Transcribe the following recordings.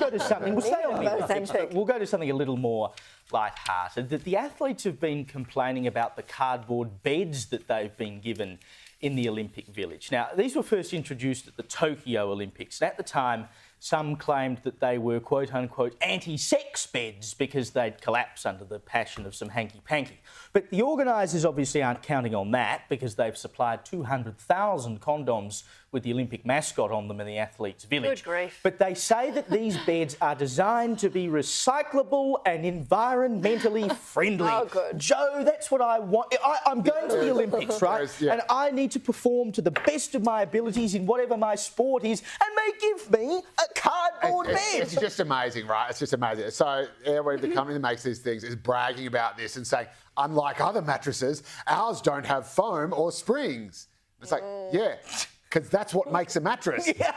let's go to something. We'll stay on the Olympics, but we'll go to something a little more light-hearted. That the athletes have been complaining about the cardboard beds that they've been given in the Olympic Village. Now, these were first introduced at the Tokyo Olympics. And at the time, some claimed that they were quote-unquote anti-sex beds because they'd collapse under the passion of some hanky-panky. But the organisers obviously aren't counting on that because they've supplied 200,000 condoms with the Olympic mascot on them in the athletes' village. Good grief. But they say that these beds are designed to be recyclable and environmentally friendly. Oh, good. Joe, that's what I want. I'm going to the Olympics, right? Yeah. And I need to perform to the best of my abilities in whatever my sport is, and they give me a cardboard bed. It's just amazing, right? It's just amazing. So, Airwave, the company that makes these things, is bragging about this and saying, unlike other mattresses, ours don't have foam or springs. It's like, yeah, because that's what makes a mattress. Yeah.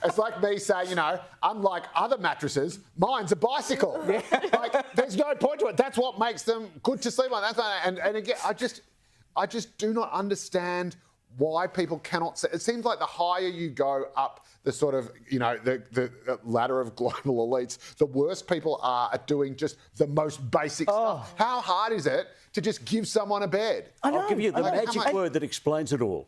It's like me saying, you know, unlike other mattresses, mine's a bicycle. Yeah. Like, there's no point to it. That's what makes them good to sleep on. And again, I just do not understand why people cannot say. It seems like the higher you go up the sort of, you know, the ladder of global elites, the worse people are at doing just the most basic stuff. How hard is it to just give someone a bed? I'll give you the magic word that explains it all.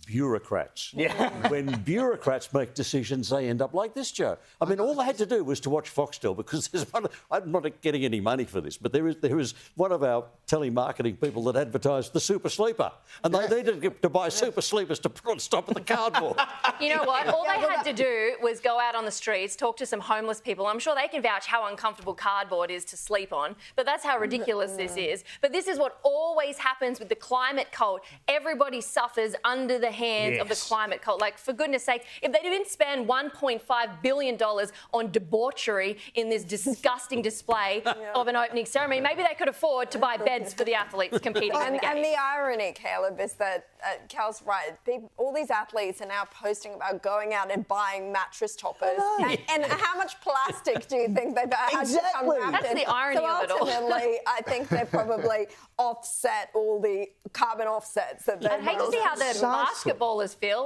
Bureaucrats. Yeah. When bureaucrats make decisions, they end up like this, Joe. I mean, all they had to do was to watch Foxtel, because there's one. I'm not getting any money for this, but there is one of our telemarketing people that advertised the super sleeper, and they needed to buy super sleepers to put on top of the cardboard. You know what? All they had to do was go out on the streets, talk to some homeless people. I'm sure they can vouch how uncomfortable cardboard is to sleep on, but that's how ridiculous this is. But this is what always happens with the climate cult. Everybody suffers under the hands of the climate cult. Like, for goodness sake, if they didn't spend $1.5 billion on debauchery in this disgusting display of an opening ceremony, maybe they could afford to buy beds for the athletes competing in the game. And the irony, Caleb, is that Cal's right. All these athletes are now posting about going out and buying mattress toppers. And how much plastic do you think they've had to come wrapped That's in? the irony so of it all. ultimately, I think they've probably offset all the carbon offsets that they've I'd hate to see how the basketballers feel.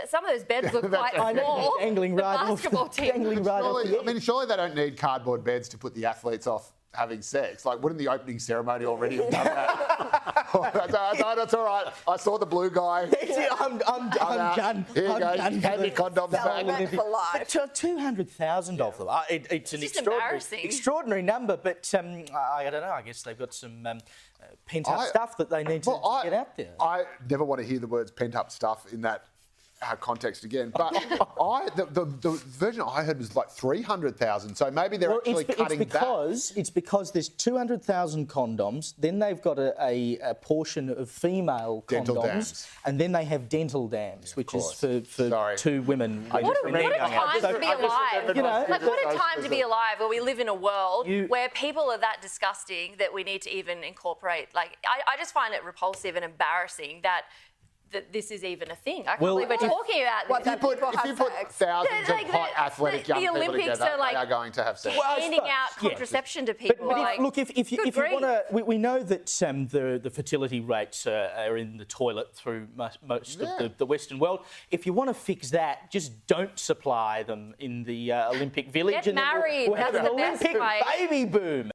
Some of those beds look quite small. Dangling right off. Basketball team. Dangling right off the edge. I mean, surely they don't need cardboard beds to put the athletes off having sex. Like, wouldn't the opening ceremony already have done that? That's all right. I saw the blue guy. I'm done. Here you go. Hand your condoms back. for life. 200,000 of them. It's an extraordinary number, but I don't know. I guess they've got some pent-up stuff that they need to get out there. I never want to hear the words pent-up stuff in that context again. But the version I heard was like 300,000. So maybe they're actually cutting back. It's because there's 200,000 condoms. Then they've got a portion of female dental condoms, dams. And then they have dental dams, which is for two women. What a time to be alive. You know, like, what a time to be alive, where we live in a world where people are that disgusting that we need to even incorporate. Like, I just find it repulsive and embarrassing that this is even a thing. I can't believe we're talking about this. If you put thousands of hot athletic young people together, they are going to have sex. Handing out contraception to people. But if you want to, we know that the fertility rates are in the toilet through most of the Western world. If you want to fix that, just don't supply them in the Olympic Village. Get married. We'll have an Olympic baby boom.